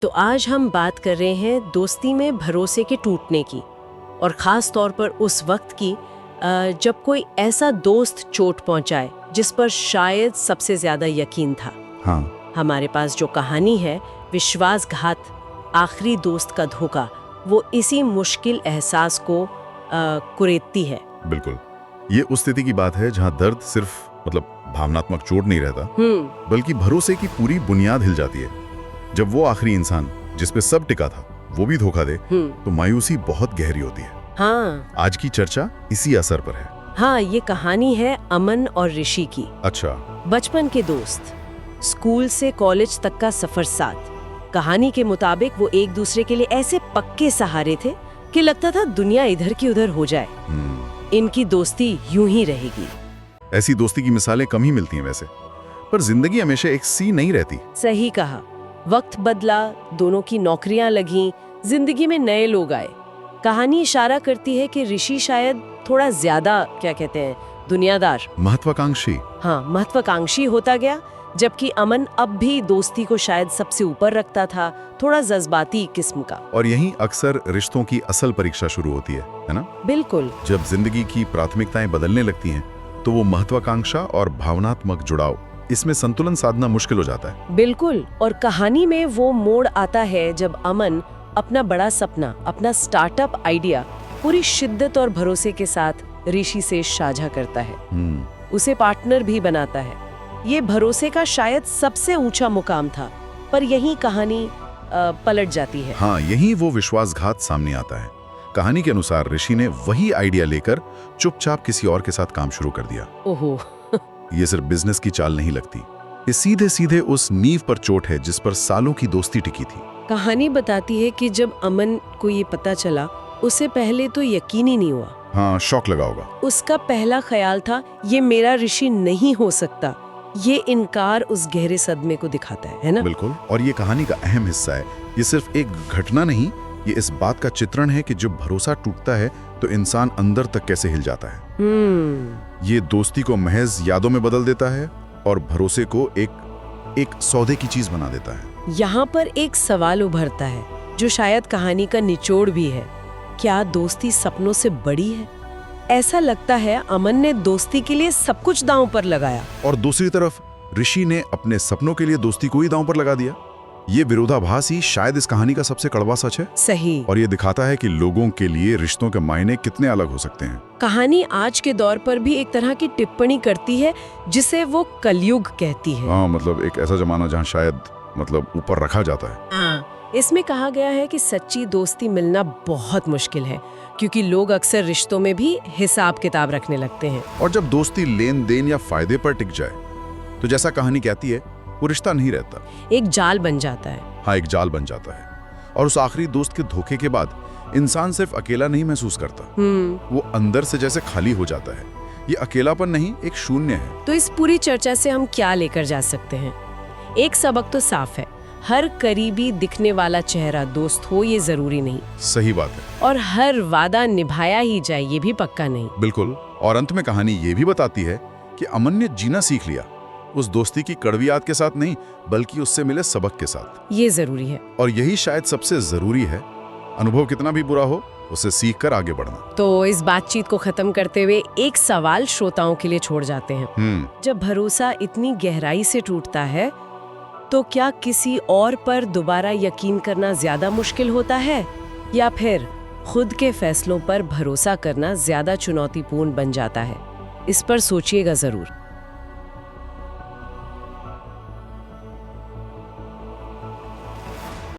तो आज हम बात कर रहे हैं दोस्ती में भरोसे के टूटने की, और ख़ास तौर पर उस वक्त की जब कोई ऐसा दोस्त चोट पहुंचाए जिस पर शायद सबसे ज़्यादा यकीन था। हाँ, हमारे पास जो कहानी है, विश्वासघात, आखिरी दोस्त का धोखा, वो इसी मुश्किल एहसास को कुरेदती है। बिल्कुल। ये उस स्थिति की बात है जहाँ दर्द सिर्फ भावनात्मक चोट नहीं रहता, बल्कि भरोसे की पूरी बुनियाद हिल जाती है। जब वो आखिरी इंसान जिस पे सब टिका था वो भी धोखा दे, तो मायूसी बहुत गहरी होती है। हाँ, आज की चर्चा इसी असर पर है। हाँ, ये कहानी है अमन और ऋषि की। अच्छा। बचपन के दोस्त, स्कूल से कॉलेज तक का सफर साथ। कहानी के मुताबिक वो एक दूसरे के लिए ऐसे पक्के सहारे थे कि लगता था दुनिया इधर की उधर हो जाए। इनकी दोस्ती यूं ही रहेगी। ऐसी दोस्ती की मिसालें कम ही मिलती हैं वैसे, पर जिंदगी हमेशा एक सी नहीं रहती। सही कहा। वक्त बदला, दोनों की नौकरियां लगीं, जिंदगी में नए लोग आए। कहानी इशारा करती है कि ऋषि शायद थोड़ा ज्यादा, क्या कहते हैं, दुनियादार, महत्वाकांक्षी। हाँ, महत्वाकांक्षी होता गया, जबकि अमन अब भी दोस्ती को शायद सबसे ऊपर रखता था, थोड़ा जज्बाती किस्म का। और यहीं अक्सर रिश्तों की असल परीक्षा शुरू होती है ना? बिल्कुल। जब जिंदगी की प्राथमिकताएं बदलने लगती हैं, तो वो महत्वाकांक्षा और भावनात्मक जुड़ाव, इसमें संतुलन साधना मुश्किल हो जाता है। बिल्कुल। और कहानी में वो मोड़ आता है जब अमन अपना बड़ा सपना, अपना स्टार्टअप आइडिया पूरी शिद्दत और भरोसे के साथ ऋषि से साझा करता है, उसे पार्टनर भी बनाता है। ये भरोसे का शायद सबसे ऊंचा मुकाम था, पर यही कहानी पलट जाती है। हाँ, यही वो विश्वासघात सामने आता है। कहानी के अनुसार ऋषि ने वही आइडिया लेकर चुपचाप किसी और के साथ काम शुरू कर दिया। ओहो। ये सिर्फ बिजनेस की चाल नहीं लगती, ये सीधे सीधे उस नींव पर चोट है जिस पर सालों की दोस्ती टिकी थी। कहानी बताती है कि जब अमन को ये पता चला, उसे पहले तो यकीन ही नहीं हुआ। हाँ, शौक लगा होगा। उसका पहला ख्याल था, ये मेरा ऋषि नहीं हो सकता। ये इनकार उस गहरे सदमे को दिखाता है ना? बिल्कुल। और ये कहानी का अहम हिस्सा है। ये सिर्फ एक घटना नहीं, ये इस बात का चित्रण है कि जब भरोसा टूटता है तो इंसान अंदर तक कैसे हिल जाता है। ये दोस्ती को महज यादों में बदल देता है और भरोसे को एक सौदे की चीज बना देता है। यहाँ पर एक सवाल उभरता है जो शायद कहानी का निचोड़ भी है। क्या दोस्ती सपनों से बड़ी है? ऐसा लगता है अमन ने दोस्ती के लिए सब कुछ दांव पर लगाया, और दूसरी तरफ ऋषि ने अपने सपनों के लिए दोस्ती को ही दांव पर लगा दिया। ये विरोधाभास ही शायद इस कहानी का सबसे कड़वा सच है। सही। और ये दिखाता है कि लोगों के लिए रिश्तों के मायने कितने अलग हो सकते हैं। कहानी आज के दौर पर भी एक तरह की टिप्पणी करती है जिसे वो कलयुग कहती है। हाँ, एक ऐसा जमाना जहाँ शायद ऊपर रखा जाता है। हाँ, इसमें कहा गया है कि सच्ची दोस्ती मिलना बहुत मुश्किल है, क्योंकि लोग अक्सर रिश्तों में भी हिसाब किताब रखने लगते हैं। और जब दोस्ती लेन देन या फायदे पर टिक जाए, तो जैसा कहानी कहती है, वो रिश्ता नहीं रहता, एक जाल बन जाता है। हाँ, एक जाल बन जाता है। और उस आखिरी दोस्त के धोखे के बाद इंसान सिर्फ अकेला नहीं महसूस करता, वो अंदर से जैसे खाली हो जाता है। ये अकेलापन नहीं, एक शून्य है। तो इस पूरी चर्चा से हम क्या लेकर जा सकते हैं? एक सबक तो साफ है, हर करीबी दिखने वाला चेहरा दोस्त हो ये जरूरी नहीं। सही बात है। और हर वादा निभाया ही जाए ये भी पक्का नहीं। बिल्कुल। और अंत में कहानी ये भी बताती है कि अमन ने जीना सीख लिया, उस दोस्ती की कड़वी याद के साथ नहीं, बल्कि उससे मिले सबक के साथ। ये जरूरी है। और यही शायद सबसे जरूरी है। अनुभव कितना भी बुरा हो, उसे सीख कर आगे बढ़ना। तो इस बातचीत को खत्म करते हुए एक सवाल श्रोताओं के लिए छोड़ जाते हैं। जब भरोसा इतनी गहराई से टूटता है, तो क्या किसी और पर दोबारा यकीन करना ज्यादा मुश्किल होता है, या फिर खुद के फैसलों पर भरोसा करना ज्यादा चुनौतीपूर्ण बन जाता है? इस पर सोचिएगा जरूर।